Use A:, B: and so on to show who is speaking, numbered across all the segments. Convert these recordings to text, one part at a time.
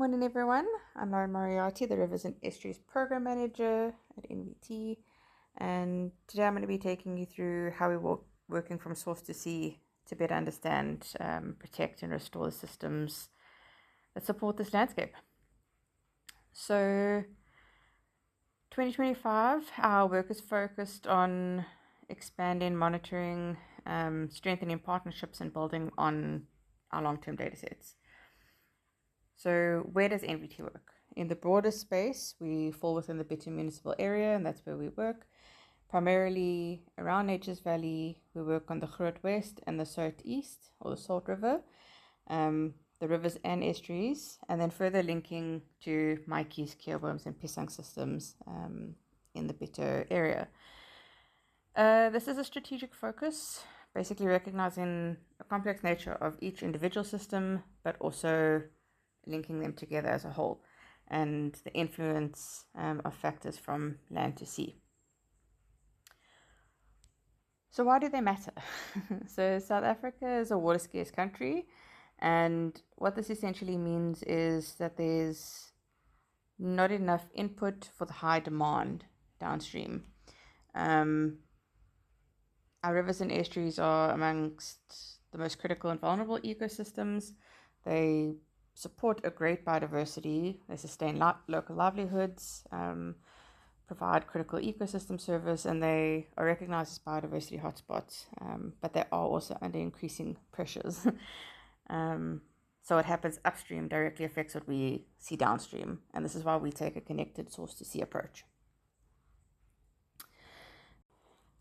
A: Morning everyone, I'm Lauren Moriarty, the Rivers and Estuaries Program Manager at NVT, and today I'm going to be taking you through how we working from source to sea to better understand, protect and restore the systems that support this landscape. So 2025, our work is focused on expanding, monitoring, strengthening partnerships and building on our long-term data sets. So where does NVT work? In the broader space, we fall within the Bitter municipal area, and that's where we work. Primarily around Nature's Valley, we work on the Groot West and the Sout East, or the Salt River, the rivers and estuaries, and then further linking to Maatjies, Keurboom's and Pisang systems in the Bitter area. This is a strategic focus, basically recognizing the complex nature of each individual system, but also linking them together as a whole, and the influence of factors from land to sea. So why do they matter? So South Africa is a water scarce country, and what this essentially means is that there's not enough input for the high demand downstream. Our rivers and estuaries are amongst the most critical and vulnerable ecosystems. They support a great biodiversity, they sustain local livelihoods, provide critical ecosystem service, and they are recognized as biodiversity hotspots, but they are also under increasing pressures. So what happens upstream directly affects what we see downstream, and this is why we take a connected source-to-sea approach.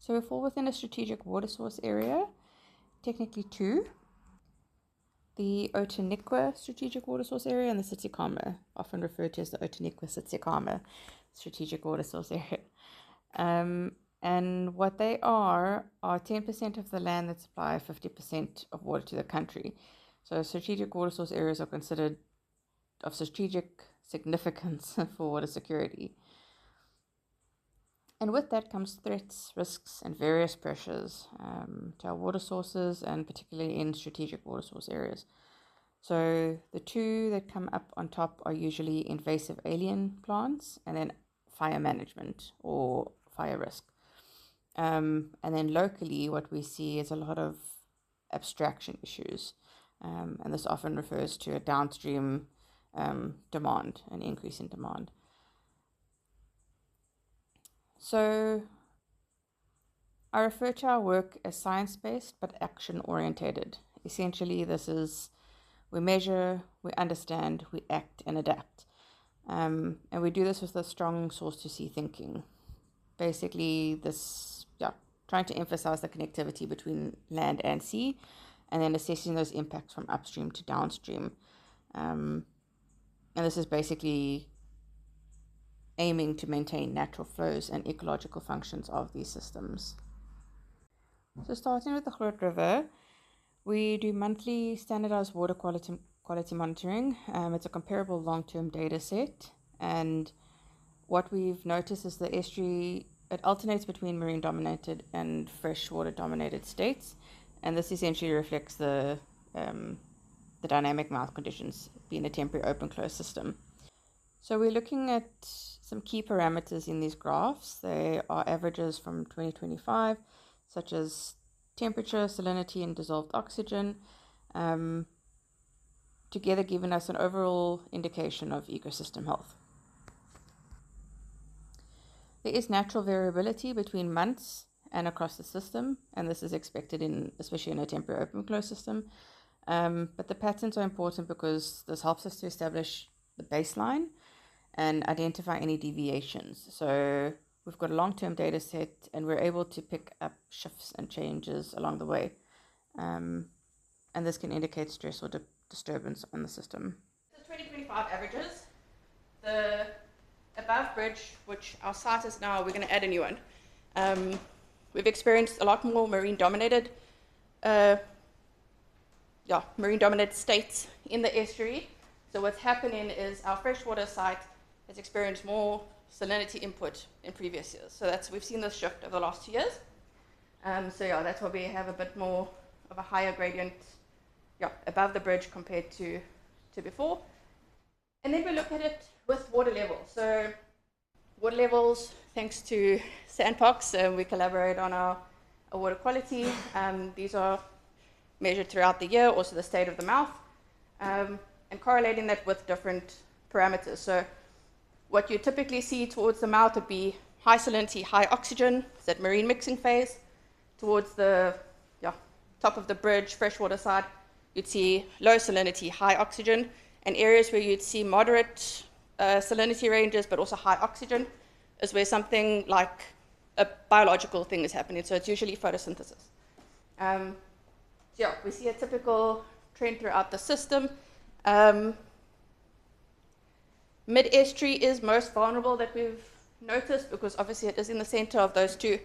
A: So we fall within a strategic water source area, technically two. The Outeniqua Strategic Water Source Area and the Tsitsikamma, often referred to as the Outeniqua-Tsitsikamma Strategic Water Source Area. And what they are 10% of the land that supply 50% of water to the country. So strategic water source areas are considered of strategic significance for water security. And with that comes threats, risks, and various pressures to our water sources, and particularly in strategic water source areas. So the two that come up on top are usually invasive alien plants and then fire management or fire risk. And then locally, what we see is a lot of abstraction issues. And this often refers to a downstream demand, an increase in demand. So I refer to our work as science-based but action-orientated. Essentially, this is we measure, we understand, we act and adapt. And we do this with a strong source-to-sea thinking. Basically, trying to emphasize the connectivity between land and sea, and then assessing those impacts from upstream to downstream. And this is basically aiming to maintain natural flows and ecological functions of these systems. So starting with the Groot River, we do monthly standardized water quality monitoring. It's a comparable long-term data set, and what we've noticed is the estuary, it alternates between marine dominated and freshwater dominated states, and this essentially reflects the dynamic mouth conditions, being a temporary open closed system. So we're looking at some key parameters in these graphs. They are averages from 2025, such as temperature, salinity, and dissolved oxygen, together giving us an overall indication of ecosystem health. There is natural variability between months and across the system, and this is expected especially in a temporary open closed system. But the patterns are important because this helps us to establish the baseline and identify any deviations. So we've got a long-term data set, and we're able to pick up shifts and changes along the way. And this can indicate stress or disturbance on the system. The 2025 averages, the above bridge, which our site is now, we're going to add a new one. We've experienced a lot more marine-dominated states in the estuary. So what's happening is our freshwater site has experienced more salinity input in previous years. So we've seen this shift over the last 2 years. That's why we have a bit more of a higher gradient above the bridge compared to before. And then we look at it with water levels. So water levels, thanks to Sandbox, we collaborate on our water quality. These are measured throughout the year, also the state of the mouth, and correlating that with different parameters. So what you typically see towards the mouth would be high salinity, high oxygen, it's that marine mixing phase. Towards the top of the bridge, freshwater side, you'd see low salinity, high oxygen, and areas where you'd see moderate salinity ranges, but also high oxygen, is where something like a biological thing is happening. So it's usually photosynthesis. So we see a typical trend throughout the system. Mid-estuary is most vulnerable that we've noticed, because obviously it is in the center of those two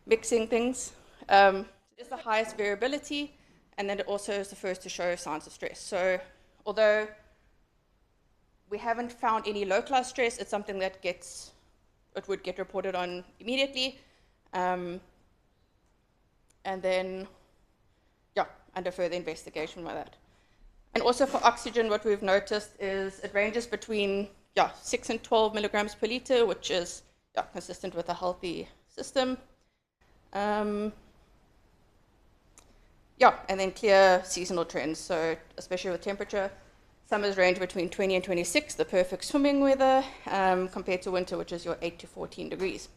A: mixing things. It's the highest variability, and then it also is the first to show signs of stress. So although we haven't found any localized stress, it's something that would get reported on immediately. And then, under further investigation by that. And also for oxygen, what we've noticed is it ranges between 6 and 12 milligrams per liter, which is consistent with a healthy system. And then clear seasonal trends. So especially with temperature, summers range between 20 and 26, the perfect swimming weather, compared to winter, which is your 8 to 14 degrees.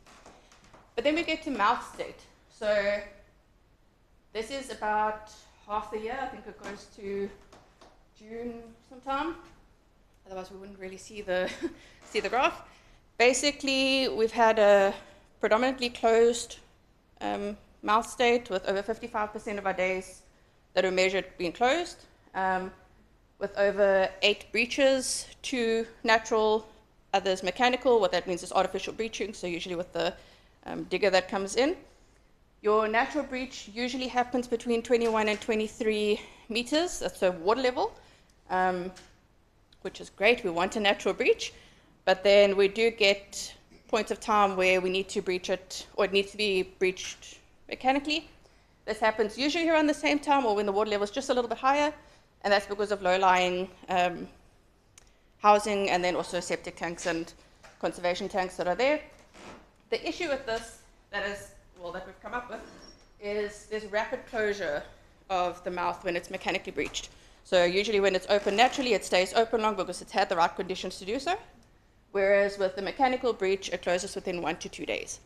A: But then we get to mouth state. So this is about half the year. I think it goes to June sometime. Otherwise, we wouldn't really see the graph. Basically, we've had a predominantly closed mouth state, with over 55% of our days that were measured being closed, with over 8 breaches, 2 natural, others mechanical. What that means is artificial breaching, so usually with the digger that comes in. Your natural breach usually happens between 21 and 23 meters, that's a water level, which is great. We want a natural breach, but then we do get points of time where we need to breach it, or it needs to be breached mechanically. This happens usually around the same time, or when the water level is just a little bit higher, and that's because of low-lying housing, and then also septic tanks and conservation tanks that are there. The issue with this that we've come up with is there's rapid closure of the mouth when it's mechanically breached. So usually when it's open naturally, it stays open long because it's had the right conditions to do so. Whereas with the mechanical breach, it closes within 1 to 2 days.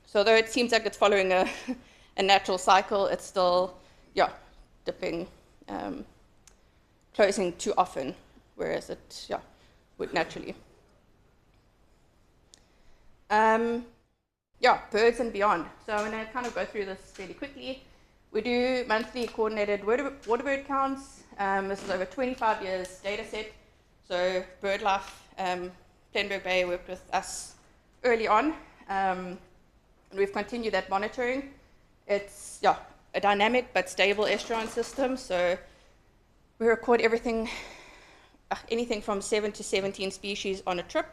A: So though it seems like it's following a natural cycle, it's still, dipping, closing too often, whereas it, would naturally. Birds and beyond. So I'm going to kind of go through this fairly quickly. We do monthly coordinated water bird counts. This is over 25 years data set. So BirdLife, Plenberg Bay worked with us early on. And we've continued that monitoring. It's a dynamic but stable estuarine system. So we record anything from 7 to 17 species on a trip.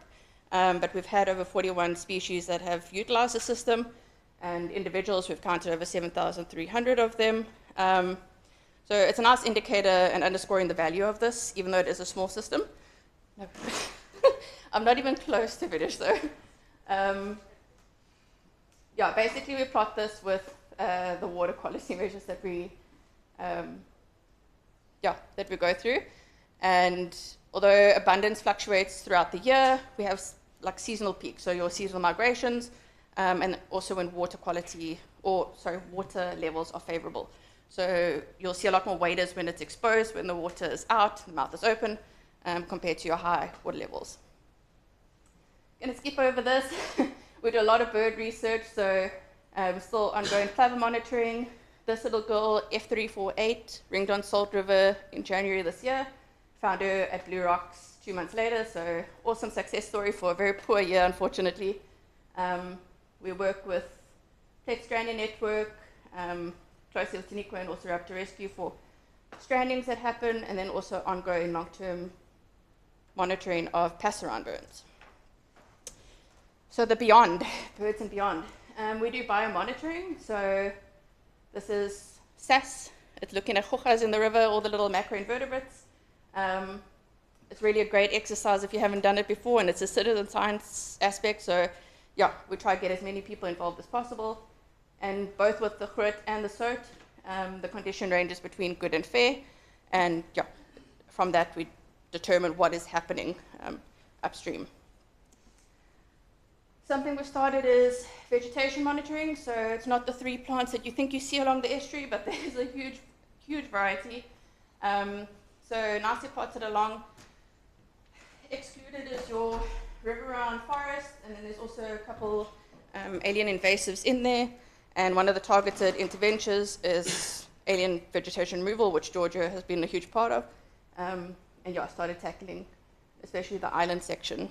A: But we've had over 41 species that have utilized the system, and individuals, we've counted over 7,300 of them. So it's a nice indicator and underscoring the value of this, even though it is a small system. No. I'm not even close to finish though. Basically we plot this with the water quality measures that we go through. And although abundance fluctuates throughout the year, we have like seasonal peaks, so your seasonal migrations, and also when water levels are favorable. So you'll see a lot more waders when it's exposed, when the water is out, the mouth is open, compared to your high water levels. I'm going to skip over this. We do a lot of bird research, so we're still ongoing plover monitoring. This little girl, F348, ringed on Salt River in January this year. Found her at Blue Rocks 2 months later, so awesome success story for a very poor year, unfortunately. We work with Plate Stranding Network, closely with Taniqua and also Raptor Rescue for strandings that happen, and then also ongoing long-term monitoring of passerine burns. So the beyond, birds and beyond. We do biomonitoring, so this is SAS. It's looking at hojas in the river, all the little macroinvertebrates. It's really a great exercise if you haven't done it before, and it's a citizen science aspect. So yeah, we try to get as many people involved as possible. And both with the grit and the cert, the condition ranges between good and fair. And yeah, from that we determine what is happening upstream. Something we started is vegetation monitoring. So it's not the 3 plants that you think you see along the estuary, but there's a huge variety. So nicely plotted along. Excluded is your riverine forest, and then there's also a couple alien invasives in there. And one of the targeted interventions is alien vegetation removal, which Georgia has been a huge part of. And yeah, I started tackling especially the island section.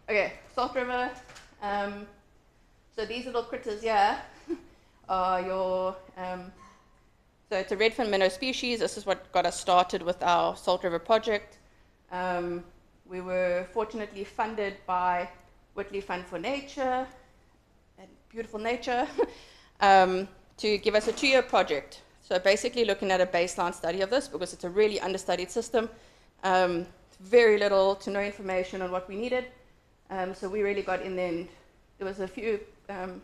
A: Okay, Salt River. So these little critters here are your, so it's a redfin minnow species. This is what got us started with our Salt River project. We were fortunately funded by Whitley Fund for Nature, and beautiful nature, to give us a 2-year project. So basically looking at a baseline study of this, because it's a really understudied system. Very little to no information on what we needed. So we really got in there, and there was a few, there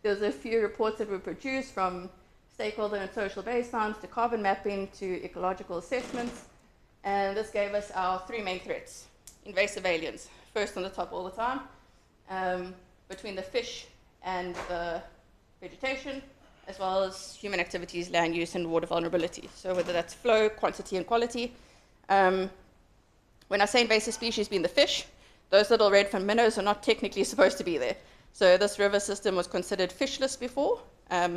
A: was a few reports that were produced, from stakeholder and social baselines to carbon mapping to ecological assessments. And this gave us our 3 main threats. Invasive aliens, first on the top all the time, between the fish and the vegetation, as well as human activities, land use, and water vulnerability. So whether that's flow, quantity, and quality. When I say invasive species being the fish, those little redfin minnows are not technically supposed to be there. So this river system was considered fishless before.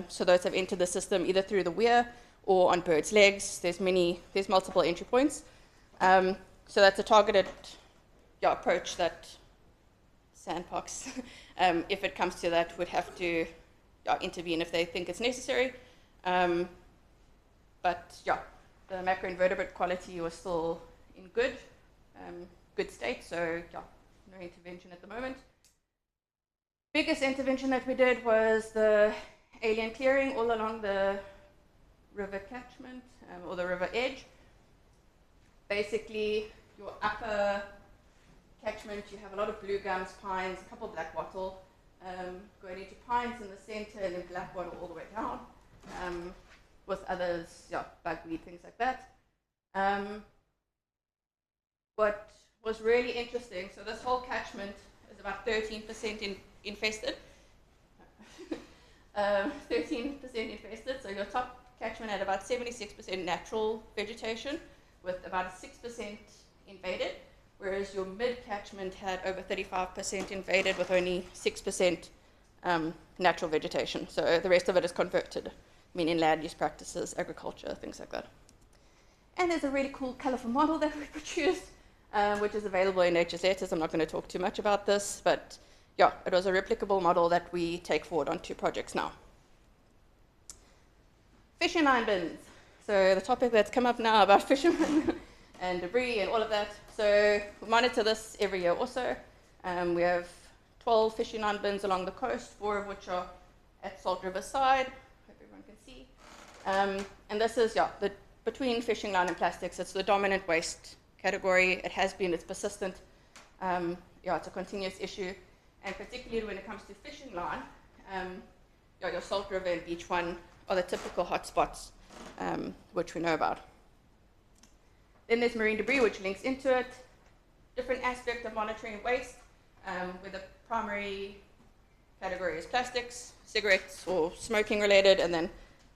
A: So those have entered the system either through the weir or on birds' legs. There's multiple entry points. So that's a targeted approach that Sandbox, if it comes to that, would have to intervene if they think it's necessary. But yeah, the macroinvertebrate quality was still in good state, so yeah, no intervention at the moment. Biggest intervention that we did was the alien clearing all along the river catchment, or the river edge. Basically, your upper catchment, you have a lot of blue gums, pines, a couple of black wattle, going into pines in the center, and then black wattle all the way down, with others, bugweed, things like that. What was really interesting, so this whole catchment is about 13% infested. 13% infested, so your top catchment had about 76% natural vegetation, with about 6% invaded, whereas your mid-catchment had over 35% invaded with only 6% natural vegetation. So the rest of it is converted, meaning land use practices, agriculture, things like that. And there's a really cool colorful model that we produced, which is available in Nature's Letters. I'm not going to talk too much about this, but yeah, it was a replicable model that we take forward on 2 projects now. Fishing line bins. So the topic that's come up now about fishermen and debris and all of that. So we monitor this every year also. We have 12 fishing line bins along the coast, 4 of which are at Salt River side. Hope everyone can see. And this is, between fishing line and plastics, it's the dominant waste category. It has been, it's persistent. It's a continuous issue. And particularly when it comes to fishing line, your Salt River and Beach One are the typical hotspots, which we know about. Then there's marine debris, which links into it. Different aspect of monitoring waste, where the primary category is plastics, cigarettes or smoking related, and then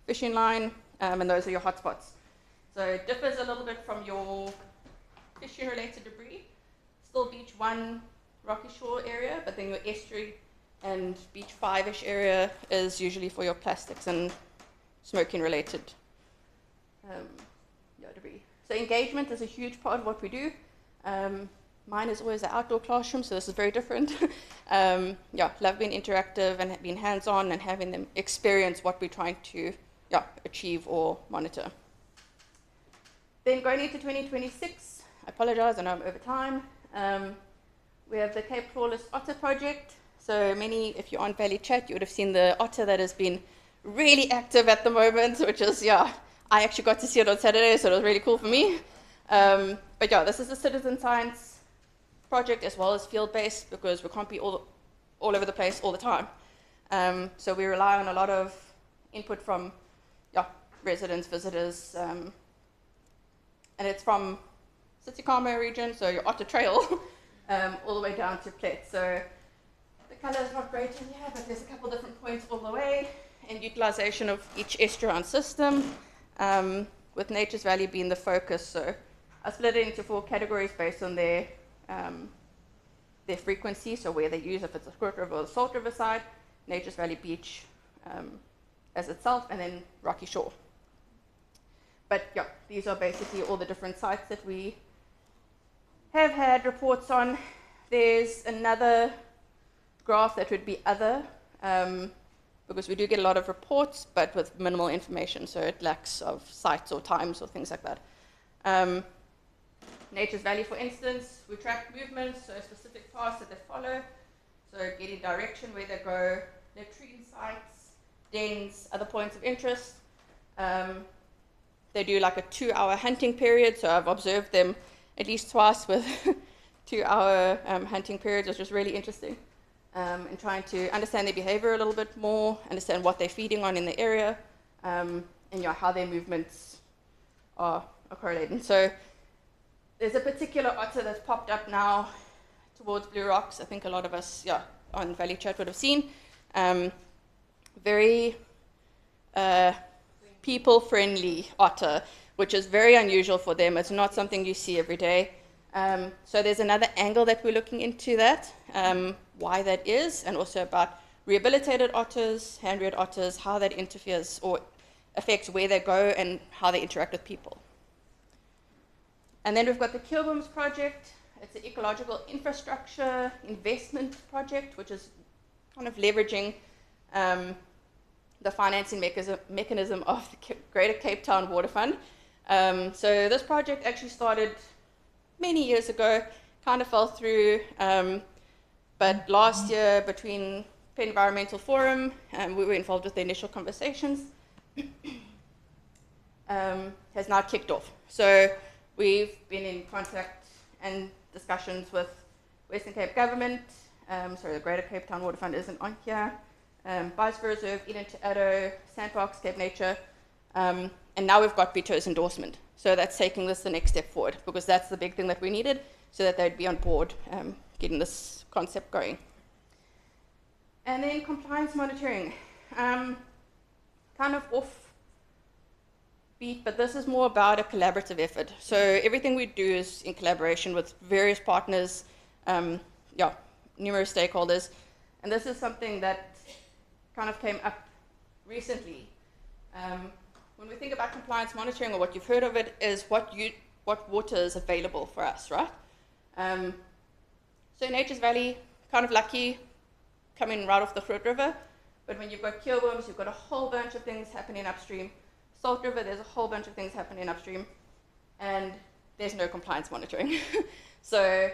A: fishing line, and those are your hotspots. So it differs a little bit from your fishing related debris. Still Beach One, Rocky Shore area, but then your estuary and Beach 5-ish area is usually for your plastics and smoking related debris. So engagement is a huge part of what we do. Mine is always an outdoor classroom, so this is very different. Love being interactive and being hands-on and having them experience what we're trying to achieve or monitor. Then going into 2026, I apologize, I know I'm over time. We have the Cape Flawless Otter Project. So many, if you're on Valley Chat, you would have seen the otter that has been really active at the moment, which is,
B: I actually got to see it on Saturday, so it was really cool for me. But yeah, this is a citizen science project as well as field-based, because we can't be all over the place all the time. So we rely on a lot of input from residents, visitors, and it's from Tsitsikamma region, so your Otter Trail, all the way down to Plet. So the colour is not great in here, but there's a couple different points all the way, and utilization of each estuarine system, with Nature's Valley being the focus. So I split it into 4 categories based on their frequency, so where they use, if it's a Squirt River or the Salt River side, Nature's Valley Beach as itself, and then Rocky Shore. But yeah, these are basically all the different sites that we have had reports on. There's another graph that would be other, because we do get a lot of reports, but with minimal information, so it lacks of sites or times or things like that. Nature's Valley, for instance, we track movements, so specific paths that they follow, so getting direction where they go, latrine sites, dens, other points of interest. They do like a 2-hour hunting period, so I've observed them at least twice with 2-hour hunting periods, which was really interesting, and trying to understand their behavior a little bit more, understand what they're feeding on in the area, and how their movements are correlated. So there's a particular otter that's popped up now towards Blue Rocks. I think a lot of us on Valley Chat would have seen. Very people-friendly otter, which is very unusual for them. It's not something you see every day. So there's another angle that we're looking into that, why that is, and also about rehabilitated otters, hand-reared otters, how that interferes or affects where they go and how they interact with people. And then we've got the Keelbooms project. It's an ecological infrastructure investment project, which is kind of leveraging the financing mechanism of the Greater Cape Town Water Fund. So this project actually started many years ago, kind of fell through, but last year between Penn Environmental Forum, we were involved with the initial conversations, has now kicked off. So we've been in contact and discussions with Western Cape Government, the Greater Cape Town Water Fund isn't on here, Biosphere Reserve, Eden to Addo, Sandparks, Cape Nature, and now we've got Bito's endorsement. So that's taking this the next step forward, because that's the big thing that we needed, so that they'd be on board getting this concept going. And then compliance monitoring, kind of off beat, but this is more about a collaborative effort. So everything we do is in collaboration with various partners, numerous stakeholders, and this is something that kind of came up recently. When we think about compliance monitoring, or what you've heard of it, is what water is available for us, right? So Nature's Valley, kind of lucky, coming right off the Groot River, but when you've got Keelbooms, you've got a whole bunch of things happening upstream. Salt River, there's a whole bunch of things happening upstream, and there's no compliance monitoring. So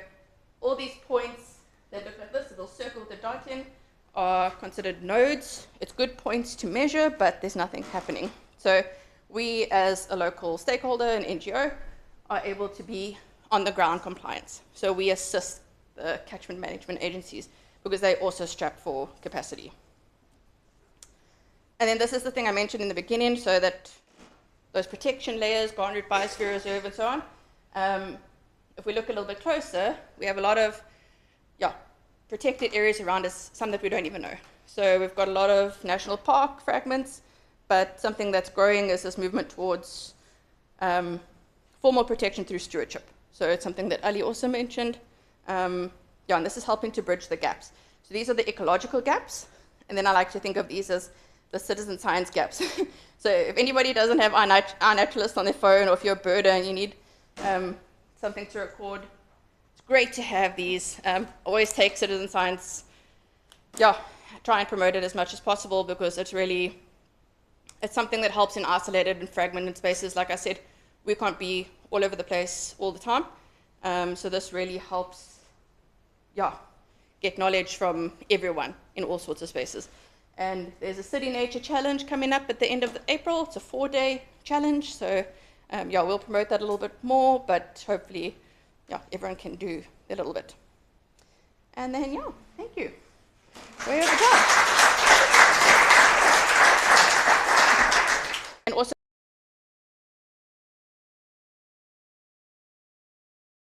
B: all these points that look like this, a little circle with the dot in, are considered nodes. It's good points to measure, but there's nothing happening. So we, as a local stakeholder and NGO, are able to be on the ground compliance. So we assist the catchment management agencies, because they also strap for capacity. And then this is the thing I mentioned in the beginning, so that those protection layers, Garnet Biosphere Reserve and so on, if we look a little bit closer, we have a lot of protected areas around us, some that we don't even know. So we've got a lot of national park fragments, but something that's growing is this movement towards formal protection through stewardship. So it's something that Ali also mentioned. And this is helping to bridge the gaps. So these are the ecological gaps, and then I like to think of these as the citizen science gaps. So if anybody doesn't have our naturalist on their phone, or if you're a birder and you need something to record, it's great to have these. Always take citizen science, try and promote it as much as possible, because it's something that helps in isolated and fragmented spaces. Like I said, we can't be all over the place all the time. So this really helps, get knowledge from everyone in all sorts of spaces. And there's a City Nature Challenge coming up at the end of April. It's a 4-day challenge. So, yeah, we'll promote that a little bit more, but hopefully, yeah, everyone can do a little bit. And then, yeah, thank you. Way over time.